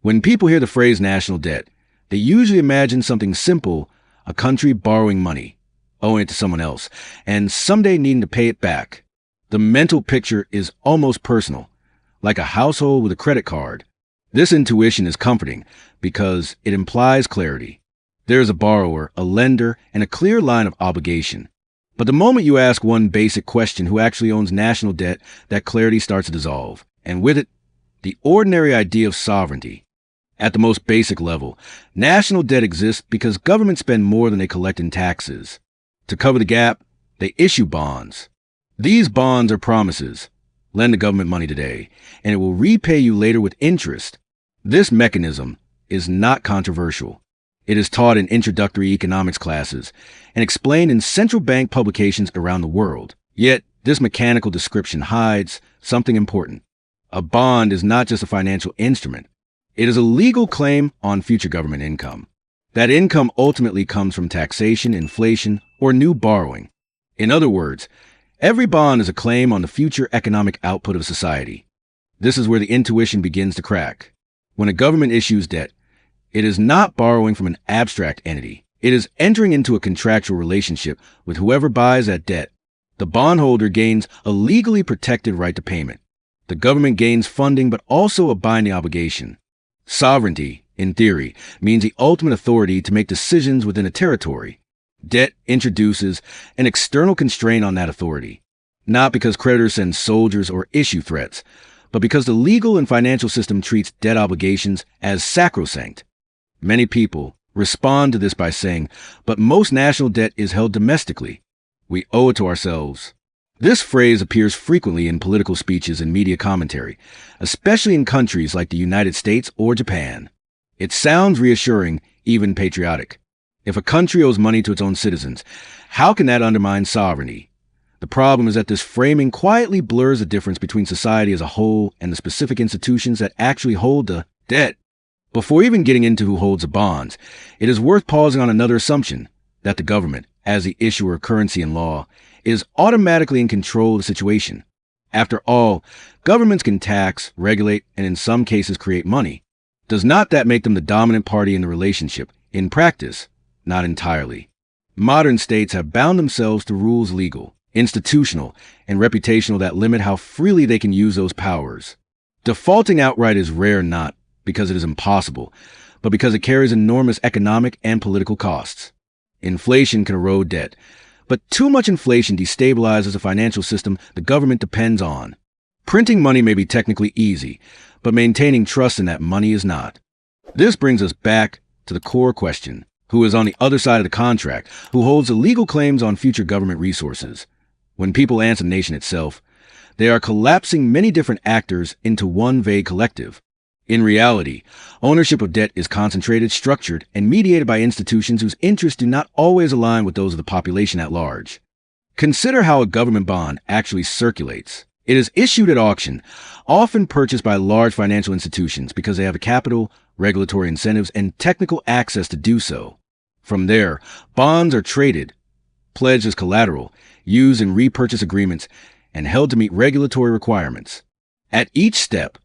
When people hear the phrase national debt, they usually imagine something simple, a country borrowing money, owing it to someone else, and someday needing to pay it back. The mental picture is almost personal, like a household with a credit card. This intuition is comforting because it implies clarity. There is a borrower, a lender, and a clear line of obligation. But the moment you ask one basic question, who actually owns national debt, that clarity starts to dissolve. And with it, the ordinary idea of sovereignty. At the most basic level, national debt exists because governments spend more than they collect in taxes. To cover the gap, they issue bonds. These bonds are promises. Lend the government money today, and it will repay you later with interest. This mechanism is not controversial. It is taught in introductory economics classes and explained in central bank publications around the world. Yet, this mechanical description hides something important. A bond is not just a financial instrument. It is a legal claim on future government income. That income ultimately comes from taxation, inflation, or new borrowing. In other words, every bond is a claim on the future economic output of society. This is where the intuition begins to crack. When a government issues debt, it is not borrowing from an abstract entity. It is entering into a contractual relationship with whoever buys that debt. The bondholder gains a legally protected right to payment. The government gains funding, but also a binding obligation. Sovereignty, in theory, means the ultimate authority to make decisions within a territory. Debt introduces an external constraint on that authority, not because creditors send soldiers or issue threats, but because the legal and financial system treats debt obligations as sacrosanct. Many people respond to this by saying, but most national debt is held domestically. We owe it to ourselves. This phrase appears frequently in political speeches and media commentary, especially in countries like the United States or Japan. It sounds reassuring, even patriotic. If a country owes money to its own citizens, how can that undermine sovereignty? The problem is that this framing quietly blurs the difference between society as a whole and the specific institutions that actually hold the debt. Before even getting into who holds the bonds, it is worth pausing on another assumption, that the government, as the issuer of currency and law, is automatically in control of the situation. After all, governments can tax, regulate, and in some cases create money. Does not that make them the dominant party in the relationship? In practice, not entirely. Modern states have bound themselves to rules legal, institutional, and reputational that limit how freely they can use those powers. Defaulting outright is rare not because it is impossible, but because it carries enormous economic and political costs. Inflation can erode debt, but too much inflation destabilizes a financial system the government depends on. Printing money may be technically easy, but maintaining trust in that money is not. This brings us back to the core question: who is on the other side of the contract, who holds the legal claims on future government resources? When people answer the nation itself, they are collapsing many different actors into one vague collective. In reality, ownership of debt is concentrated, structured, and mediated by institutions whose interests do not always align with those of the population at large. Consider how a government bond actually circulates. It is issued at auction, often purchased by large financial institutions because they have the capital, regulatory incentives, and technical access to do so. From there, bonds are traded, pledged as collateral, used in repurchase agreements, and held to meet regulatory requirements. At each step,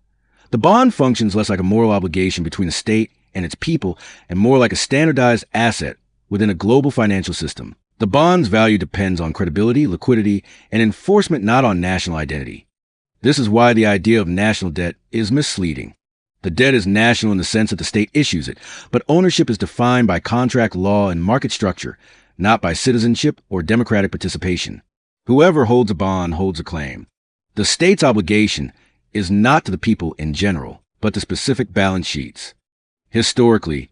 the bond functions less like a moral obligation between a state and its people and more like a standardized asset within a global financial system. The bond's value depends on credibility, liquidity, and enforcement, not on national identity. This is why the idea of national debt is misleading. The debt is national in the sense that the state issues it, but ownership is defined by contract law and market structure, not by citizenship or democratic participation. Whoever holds a bond holds a claim. The state's obligation is not to the people in general, but to specific balance sheets. Historically,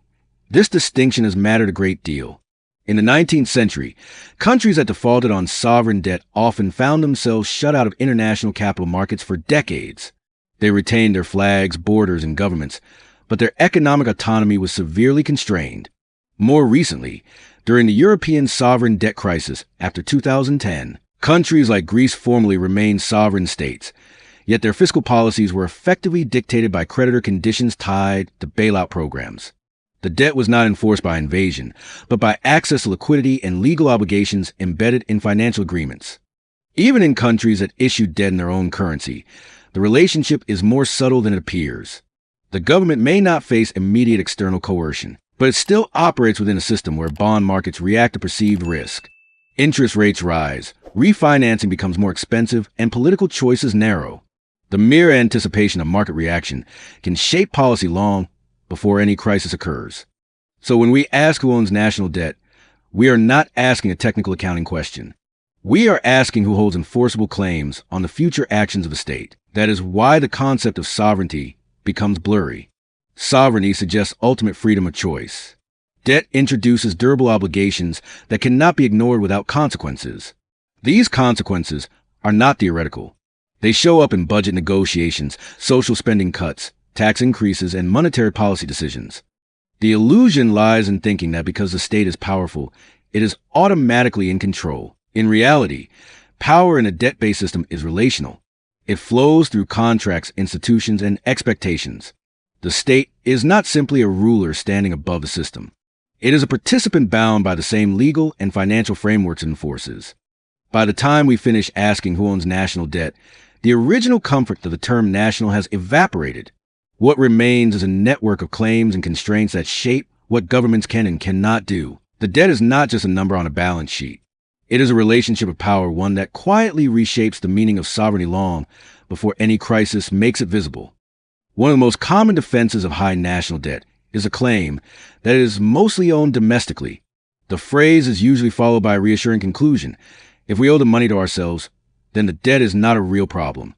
this distinction has mattered a great deal. In the 19th century, countries that defaulted on sovereign debt often found themselves shut out of international capital markets for decades. They retained their flags, borders, and governments, but their economic autonomy was severely constrained. More recently, during the European sovereign debt crisis after 2010, countries like Greece formally remained sovereign states, yet their fiscal policies were effectively dictated by creditor conditions tied to bailout programs. The debt was not enforced by invasion, but by access to liquidity and legal obligations embedded in financial agreements. Even in countries that issued debt in their own currency, the relationship is more subtle than it appears. The government may not face immediate external coercion, but it still operates within a system where bond markets react to perceived risk. Interest rates rise, refinancing becomes more expensive, and political choices narrow. The mere anticipation of market reaction can shape policy long before any crisis occurs. So when we ask who owns national debt, we are not asking a technical accounting question. We are asking who holds enforceable claims on the future actions of a state. That is why the concept of sovereignty becomes blurry. Sovereignty suggests ultimate freedom of choice. Debt introduces durable obligations that cannot be ignored without consequences. These consequences are not theoretical. They show up in budget negotiations, social spending cuts, tax increases, and monetary policy decisions. The illusion lies in thinking that because the state is powerful, it is automatically in control. In reality, power in a debt-based system is relational. It flows through contracts, institutions, and expectations. The state is not simply a ruler standing above the system. It is a participant bound by the same legal and financial frameworks it enforces. By the time we finish asking who owns national debt, the original comfort of the term national has evaporated. What remains is a network of claims and constraints that shape what governments can and cannot do. The debt is not just a number on a balance sheet. It is a relationship of power, one that quietly reshapes the meaning of sovereignty long before any crisis makes it visible. One of the most common defenses of high national debt is a claim that it is mostly owned domestically. The phrase is usually followed by a reassuring conclusion. If we owe the money to ourselves, then the debt is not a real problem.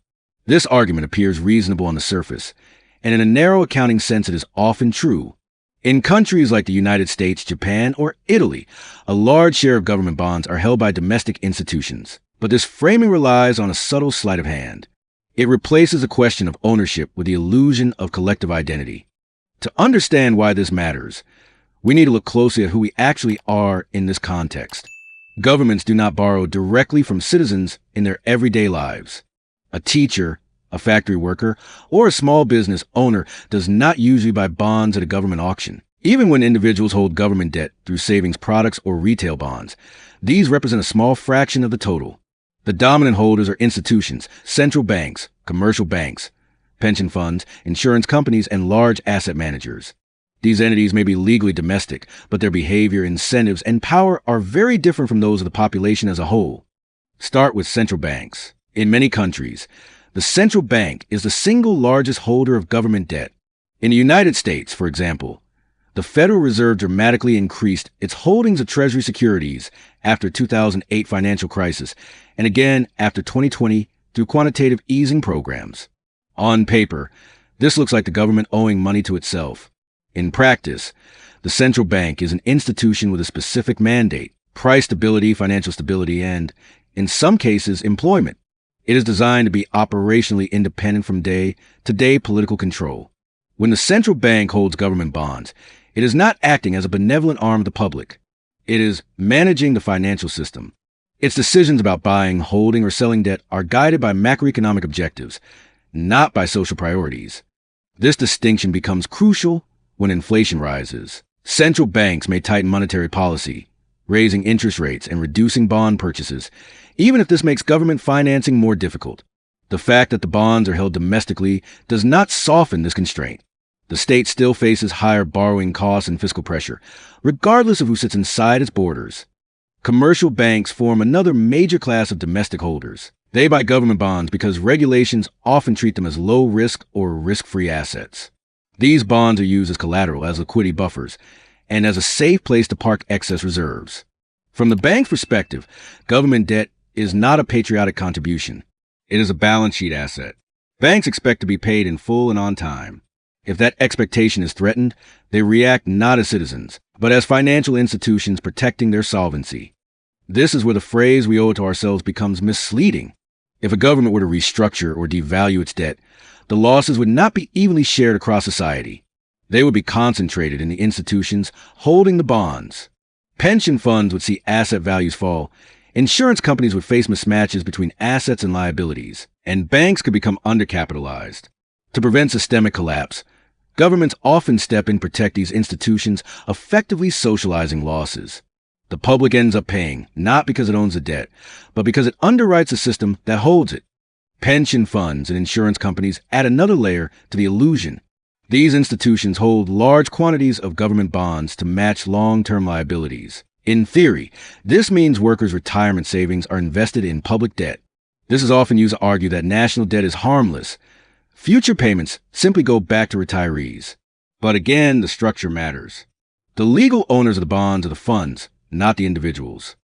This argument appears reasonable on the surface, and in a narrow accounting sense it is often true. In countries like the United States, Japan, or Italy, a large share of government bonds are held by domestic institutions. But this framing relies on a subtle sleight of hand. It replaces the question of ownership with the illusion of collective identity. To understand why this matters, we need to look closely at who we actually are in this context. Governments do not borrow directly from citizens in their everyday lives. A teacher, a factory worker, or a small business owner does not usually buy bonds at a government auction. Even when individuals hold government debt through savings products or retail bonds, these represent a small fraction of the total. The dominant holders are institutions, central banks, commercial banks, pension funds, insurance companies, and large asset managers. These entities may be legally domestic, but their behavior, incentives, and power are very different from those of the population as a whole. Start with central banks. In many countries, the central bank is the single largest holder of government debt. In the United States, for example, the Federal Reserve dramatically increased its holdings of Treasury securities after the 2008 financial crisis, and again after 2020 through quantitative easing programs. On paper, this looks like the government owing money to itself. In practice, the central bank is an institution with a specific mandate: price stability, financial stability, and, in some cases, employment. It is designed to be operationally independent from day-to-day political control. When the central bank holds government bonds, it is not acting as a benevolent arm of the public. It is managing the financial system. Its decisions about buying, holding, or selling debt are guided by macroeconomic objectives, not by social priorities. This distinction becomes crucial when inflation rises. Central banks may tighten monetary policy, raising interest rates and reducing bond purchases, even if this makes government financing more difficult. The fact that the bonds are held domestically does not soften this constraint. The state still faces higher borrowing costs and fiscal pressure, regardless of who sits inside its borders. Commercial banks form another major class of domestic holders. They buy government bonds because regulations often treat them as low-risk or risk-free assets. These bonds are used as collateral, as liquidity buffers, and as a safe place to park excess reserves. From the bank's perspective, government debt is not a patriotic contribution. It is a balance sheet asset. Banks expect to be paid in full and on time. If that expectation is threatened, they react not as citizens, but as financial institutions protecting their solvency. This is where the phrase "we owe it to ourselves" becomes misleading. If a government were to restructure or devalue its debt, the losses would not be evenly shared across society. They would be concentrated in the institutions holding the bonds. Pension funds would see asset values fall. Insurance companies would face mismatches between assets and liabilities, and banks could become undercapitalized. To prevent systemic collapse, governments often step in to protect these institutions, effectively socializing losses. The public ends up paying, not because it owns the debt, but because it underwrites the system that holds it. Pension funds and insurance companies add another layer to the illusion. These institutions hold large quantities of government bonds to match long-term liabilities. In theory, this means workers' retirement savings are invested in public debt. This is often used to argue that national debt is harmless. Future payments simply go back to retirees. But again, the structure matters. The legal owners of the bonds are the funds, not the individuals.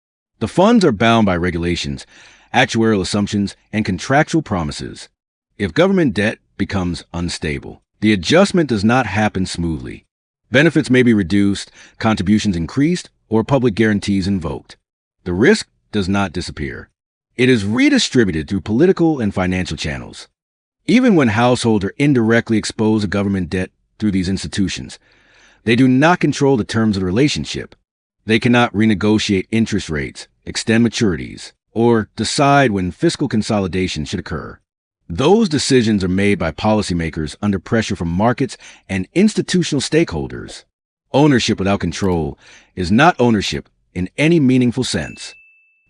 The funds are bound by regulations, actuarial assumptions, and contractual promises. If government debt becomes unstable, the adjustment does not happen smoothly. Benefits may be reduced, contributions increased, or public guarantees invoked. The risk does not disappear. It is redistributed through political and financial channels. Even when households are indirectly exposed to government debt through these institutions, they do not control the terms of the relationship. They cannot renegotiate interest rates, extend maturities, or decide when fiscal consolidation should occur. Those decisions are made by policymakers under pressure from markets and institutional stakeholders. Ownership without control is not ownership in any meaningful sense.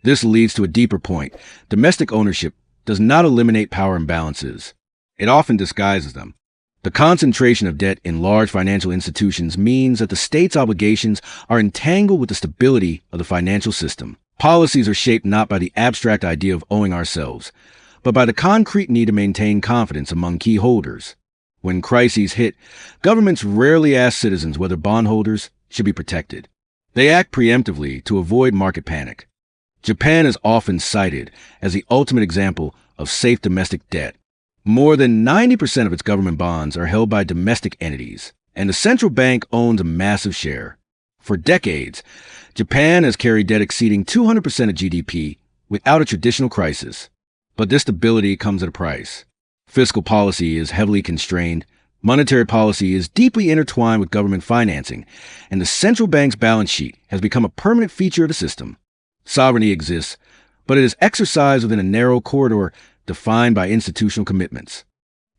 This leads to a deeper point. Domestic ownership does not eliminate power imbalances. It often disguises them. The concentration of debt in large financial institutions means that the state's obligations are entangled with the stability of the financial system. Policies are shaped not by the abstract idea of owing ourselves, but by the concrete need to maintain confidence among key holders. When crises hit, governments rarely ask citizens whether bondholders should be protected. They act preemptively to avoid market panic. Japan is often cited as the ultimate example of safe domestic debt. More than 90% of its government bonds are held by domestic entities, and the central bank owns a massive share. For decades, Japan has carried debt exceeding 200% of GDP without a traditional crisis. But this stability comes at a price. Fiscal policy is heavily constrained, monetary policy is deeply intertwined with government financing, and the central bank's balance sheet has become a permanent feature of the system. Sovereignty exists, but it is exercised within a narrow corridor defined by institutional commitments.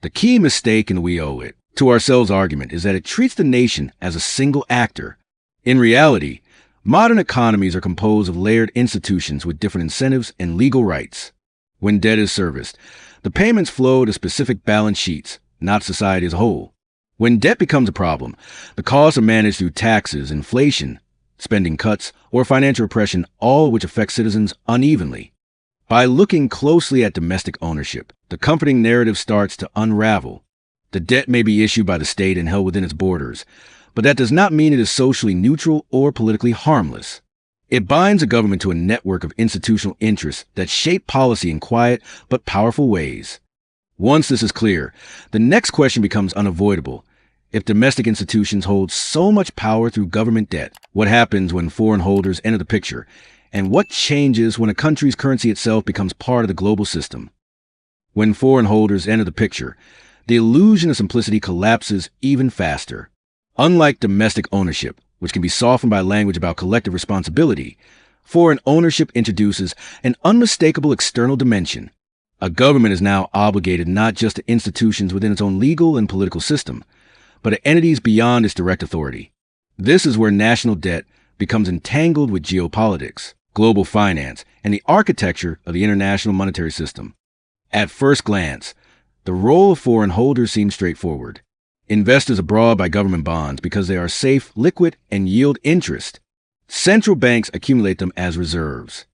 The key mistake in "we owe it to ourselves" argument is that it treats the nation as a single actor. In reality, modern economies are composed of layered institutions with different incentives and legal rights. When debt is serviced, the payments flow to specific balance sheets, not society as a whole. When debt becomes a problem, the costs are managed through taxes, inflation, spending cuts, or financial repression, all of which affect citizens unevenly. By looking closely at domestic ownership, the comforting narrative starts to unravel. The debt may be issued by the state and held within its borders, but that does not mean it is socially neutral or politically harmless. It binds a government to a network of institutional interests that shape policy in quiet but powerful ways. Once this is clear, the next question becomes unavoidable. If domestic institutions hold so much power through government debt, what happens when foreign holders enter the picture? And what changes when a country's currency itself becomes part of the global system? When foreign holders enter the picture, the illusion of simplicity collapses even faster. Unlike domestic ownership, which can be softened by language about collective responsibility, foreign ownership introduces an unmistakable external dimension. A government is now obligated not just to institutions within its own legal and political system, but to entities beyond its direct authority. This is where national debt becomes entangled with geopolitics, global finance, and the architecture of the international monetary system. At first glance, the role of foreign holders seems straightforward. Investors abroad buy government bonds because they are safe, liquid, and yield interest. Central banks accumulate them as reserves.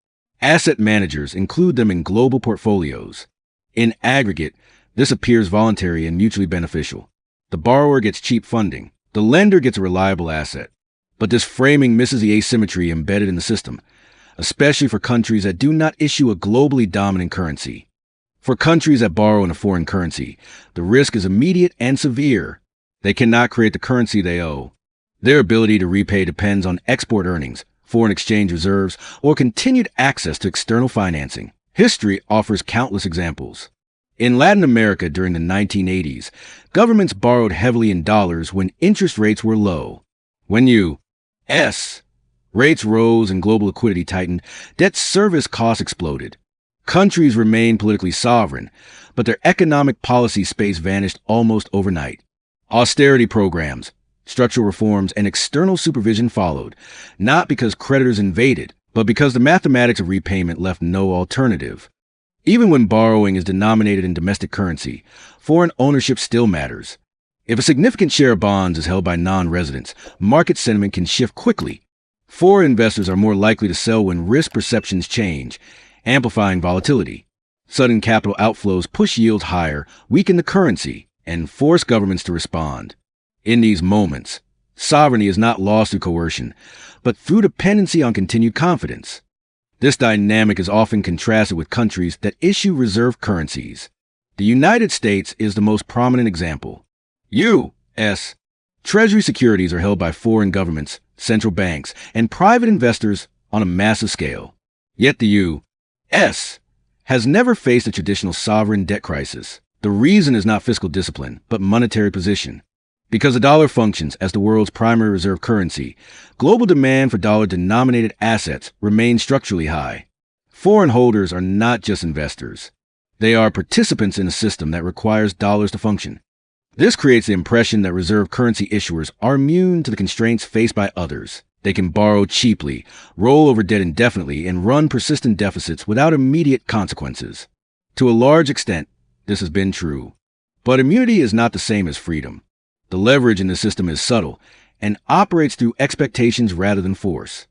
Asset managers include them in global portfolios. In aggregate, this appears voluntary and mutually beneficial. The borrower gets cheap funding. The lender gets a reliable asset. But this framing misses the asymmetry embedded in the system, especially for countries that do not issue a globally dominant currency. For countries that borrow in a foreign currency, the risk is immediate and severe. They cannot create the currency they owe. Their ability to repay depends on export earnings, foreign exchange reserves, or continued access to external financing. History offers countless examples. In Latin America during the 1980s, governments borrowed heavily in dollars when interest rates were low. When U.S. rates rose and global liquidity tightened, debt service costs exploded. Countries remained politically sovereign, but their economic policy space vanished almost overnight. Austerity programs, structural reforms, and external supervision followed, not because creditors invaded, but because the mathematics of repayment left no alternative. Even when borrowing is denominated in domestic currency, foreign ownership still matters. If a significant share of bonds is held by non-residents, market sentiment can shift quickly. Foreign investors are more likely to sell when risk perceptions change, amplifying volatility. Sudden capital outflows push yields higher, weaken the currency, and force governments to respond. In these moments, sovereignty is not lost through coercion, but through dependency on continued confidence. This dynamic is often contrasted with countries that issue reserve currencies. The United States is the most prominent example. U.S. Treasury securities are held by foreign governments, central banks, and private investors on a massive scale. Yet the U.S. has never faced a traditional sovereign debt crisis. The reason is not fiscal discipline, but monetary position. Because the dollar functions as the world's primary reserve currency, global demand for dollar-denominated assets remains structurally high. Foreign holders are not just investors. They are participants in a system that requires dollars to function. This creates the impression that reserve currency issuers are immune to the constraints faced by others. They can borrow cheaply, roll over debt indefinitely, and run persistent deficits without immediate consequences. To a large extent, this has been true. But immunity is not the same as freedom. The leverage in the system is subtle and operates through expectations rather than force.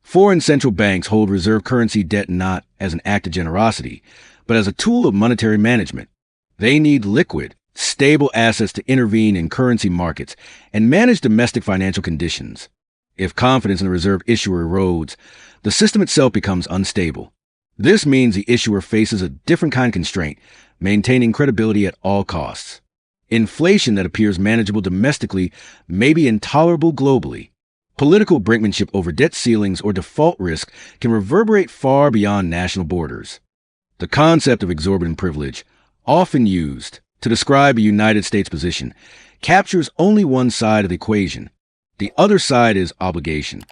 Foreign central banks hold reserve currency debt not as an act of generosity, but as a tool of monetary management. They need liquid, stable assets to intervene in currency markets and manage domestic financial conditions. If confidence in the reserve issuer erodes, the system itself becomes unstable. This means the issuer faces a different kind of constraint, maintaining credibility at all costs. Inflation that appears manageable domestically may be intolerable globally. Political brinkmanship over debt ceilings or default risk can reverberate far beyond national borders. The concept of exorbitant privilege, often used to describe a United States position, captures only one side of the equation. The other side is obligation.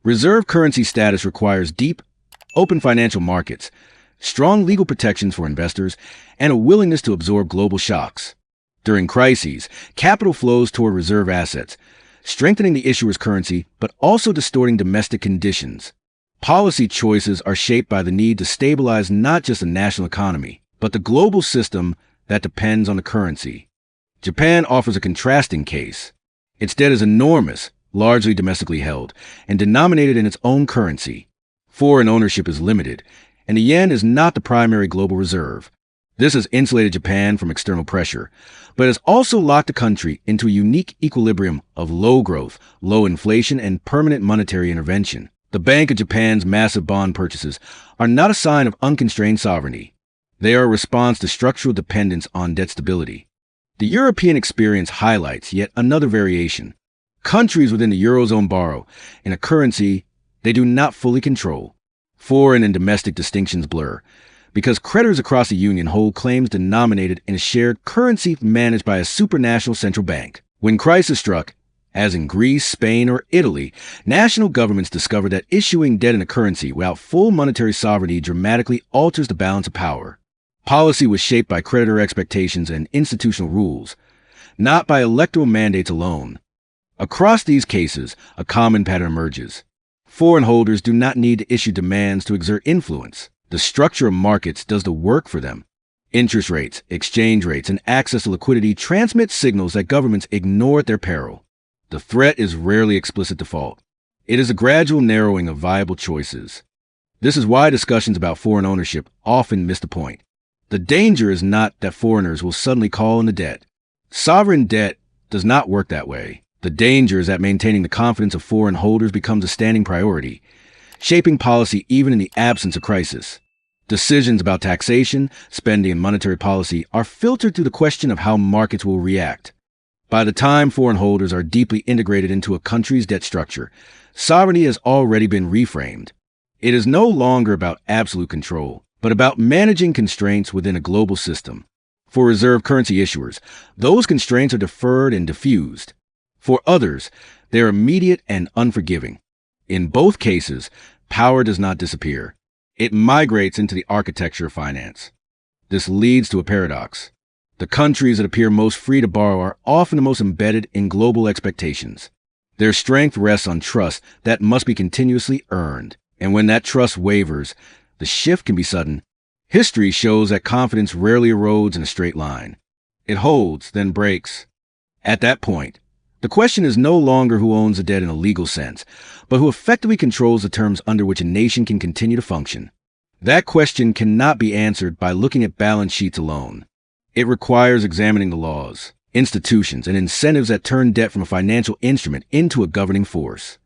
Reserve currency status requires deep, open financial markets, strong legal protections for investors, and a willingness to absorb global shocks. During crises, capital flows toward reserve assets, strengthening the issuer's currency but also distorting domestic conditions. Policy choices are shaped by the need to stabilize not just the national economy, but the global system that depends on the currency. Japan offers a contrasting case. Its debt is enormous, largely domestically held, and denominated in its own currency. Foreign ownership is limited, and the yen is not the primary global reserve. This has insulated Japan from external pressure, but has also locked the country into a unique equilibrium of low growth, low inflation, and permanent monetary intervention. The Bank of Japan's massive bond purchases are not a sign of unconstrained sovereignty. They are a response to structural dependence on debt stability. The European experience highlights yet another variation. Countries within the Eurozone borrow in a currency they do not fully control. Foreign and domestic distinctions blur, because creditors across the Union hold claims denominated in a shared currency managed by a supranational central bank. When crisis struck, as in Greece, Spain, or Italy, national governments discovered that issuing debt in a currency without full monetary sovereignty dramatically alters the balance of power. Policy was shaped by creditor expectations and institutional rules, not by electoral mandates alone. Across these cases, a common pattern emerges. Foreign holders do not need to issue demands to exert influence. The structure of markets does the work for them. Interest rates, exchange rates, and access to liquidity transmit signals that governments ignore at their peril. The threat is rarely explicit default. It is a gradual narrowing of viable choices. This is why discussions about foreign ownership often miss the point. The danger is not that foreigners will suddenly call in the debt. Sovereign debt does not work that way. The danger is that maintaining the confidence of foreign holders becomes a standing priority, shaping policy even in the absence of crisis. Decisions about taxation, spending, and monetary policy are filtered through the question of how markets will react. By the time foreign holders are deeply integrated into a country's debt structure, sovereignty has already been reframed. It is no longer about absolute control, but about managing constraints within a global system. For reserve currency issuers, those constraints are deferred and diffused. For others, they are immediate and unforgiving. In both cases, power does not disappear. It migrates into the architecture of finance. This leads to a paradox. The countries that appear most free to borrow are often the most embedded in global expectations. Their strength rests on trust that must be continuously earned. And when that trust wavers, the shift can be sudden. History shows that confidence rarely erodes in a straight line. It holds, then breaks. At that point, the question is no longer who owns the debt in a legal sense, but who effectively controls the terms under which a nation can continue to function. That question cannot be answered by looking at balance sheets alone. It requires examining the laws, institutions, and incentives that turn debt from a financial instrument into a governing force.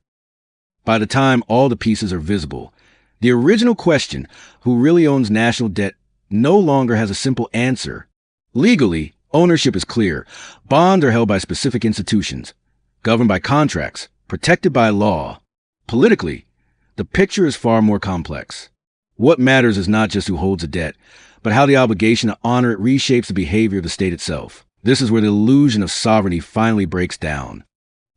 By the time all the pieces are visible, the original question, who really owns national debt, no longer has a simple answer. Legally, ownership is clear. Bonds are held by specific institutions, governed by contracts, protected by law. Politically, the picture is far more complex. What matters is not just who holds a debt, but how the obligation to honor it reshapes the behavior of the state itself. This is where the illusion of sovereignty finally breaks down.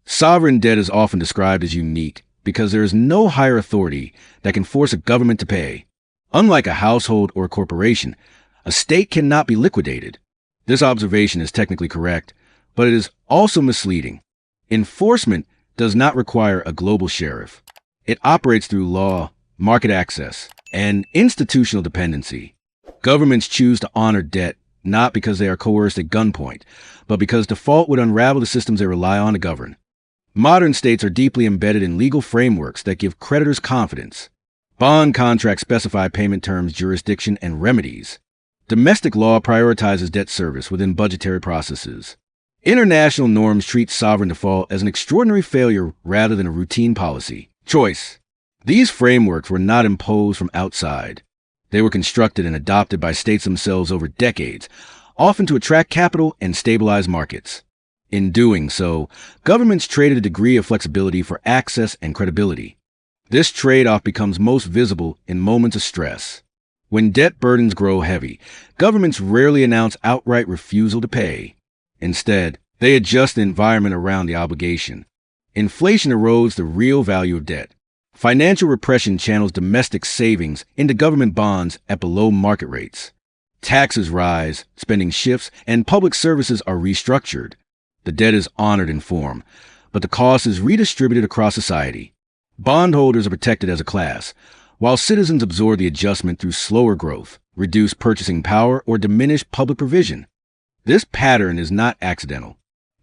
Sovereign debt is often described as unique because there is no higher authority that can force a government to pay. Unlike a household or a corporation, a state cannot be liquidated. This observation is technically correct, but it is also misleading. Enforcement does not require a global sheriff. It operates through law, market access, and institutional dependency. Governments choose to honor debt not because they are coerced at gunpoint, but because default would unravel the systems they rely on to govern. Modern states are deeply embedded in legal frameworks that give creditors confidence. Bond contracts specify payment terms, jurisdiction, and remedies. Domestic law prioritizes debt service within budgetary processes. International norms treat sovereign default as an extraordinary failure rather than a routine policy. Choice. These frameworks were not imposed from outside. They were constructed and adopted by states themselves over decades, often to attract capital and stabilize markets. In doing so, governments traded a degree of flexibility for access and credibility. This trade-off becomes most visible in moments of stress. When debt burdens grow heavy, governments rarely announce outright refusal to pay. Instead, they adjust the environment around the obligation. Inflation erodes the real value of debt. Financial repression channels domestic savings into government bonds at below market rates. Taxes rise, spending shifts, and public services are restructured. The debt is honored in form, but the cost is redistributed across society. Bondholders are protected as a class, while citizens absorb the adjustment through slower growth, reduced purchasing power, or diminished public provision. This pattern is not accidental.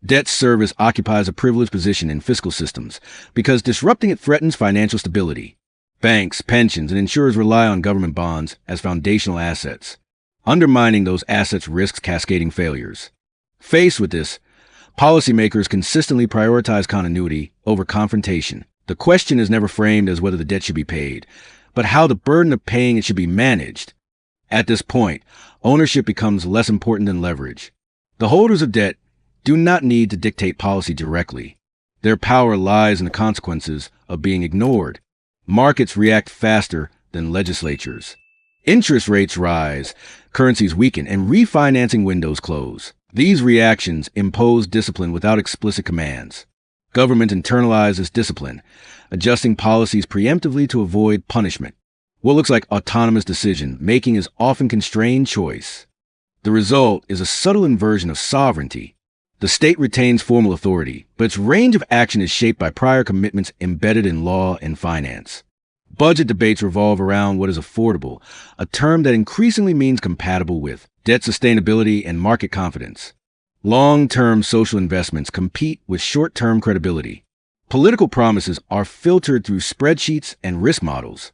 Debt service occupies a privileged position in fiscal systems because disrupting it threatens financial stability. Banks, pensions, and insurers rely on government bonds as foundational assets. Undermining those assets risks cascading failures. Faced with this, policymakers consistently prioritize continuity over confrontation. The question is never framed as whether the debt should be paid, but how the burden of paying it should be managed. At this point, ownership becomes less important than leverage. The holders of debt do not need to dictate policy directly. Their power lies in the consequences of being ignored. Markets react faster than legislatures. Interest rates rise, currencies weaken, and refinancing windows close. These reactions impose discipline without explicit commands. Government internalizes discipline, adjusting policies preemptively to avoid punishment. What looks like autonomous decision-making is often constrained choice. The result is a subtle inversion of sovereignty. The state retains formal authority, but its range of action is shaped by prior commitments embedded in law and finance. Budget debates revolve around what is affordable, a term that increasingly means compatible with debt sustainability and market confidence. Long-term social investments compete with short-term credibility. Political promises are filtered through spreadsheets and risk models.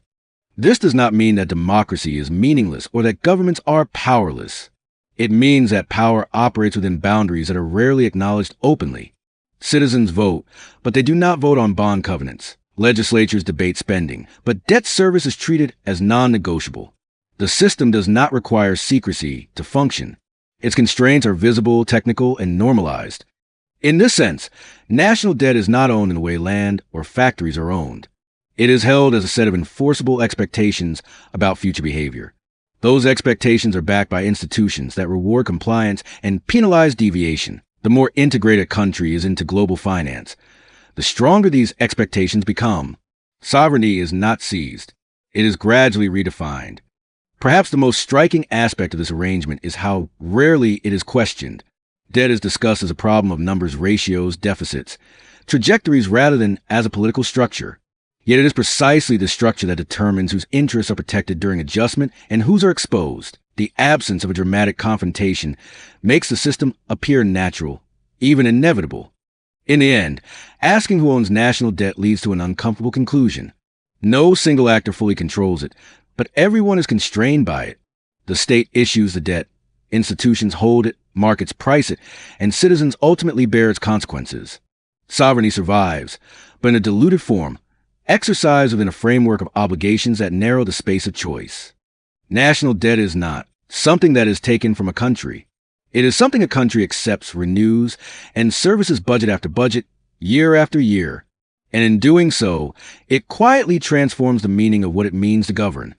This does not mean that democracy is meaningless or that governments are powerless. It means that power operates within boundaries that are rarely acknowledged openly. Citizens vote, but they do not vote on bond covenants. Legislatures debate spending, but debt service is treated as non-negotiable. The system does not require secrecy to function. Its constraints are visible, technical, and normalized. In this sense, national debt is not owned in the way land or factories are owned. It is held as a set of enforceable expectations about future behavior. Those expectations are backed by institutions that reward compliance and penalize deviation. The more integrated a country is into global finance, the stronger these expectations become. Sovereignty is not seized. It is gradually redefined. Perhaps the most striking aspect of this arrangement is how rarely it is questioned. Debt is discussed as a problem of numbers, ratios, deficits, trajectories rather than as a political structure. Yet it is precisely the structure that determines whose interests are protected during adjustment and whose are exposed. The absence of a dramatic confrontation makes the system appear natural. even inevitable. In the end, asking who owns national debt leads to an uncomfortable conclusion. No single actor fully controls it, but everyone is constrained by it. The state issues the debt, institutions hold it, markets price it, and citizens ultimately bear its consequences. Sovereignty survives, but in a diluted form, exercised within a framework of obligations that narrow the space of choice. National debt is not something that is taken from a country. It is something a country accepts, renews, and services budget after budget, year after year. And in doing so, it quietly transforms the meaning of what it means to govern.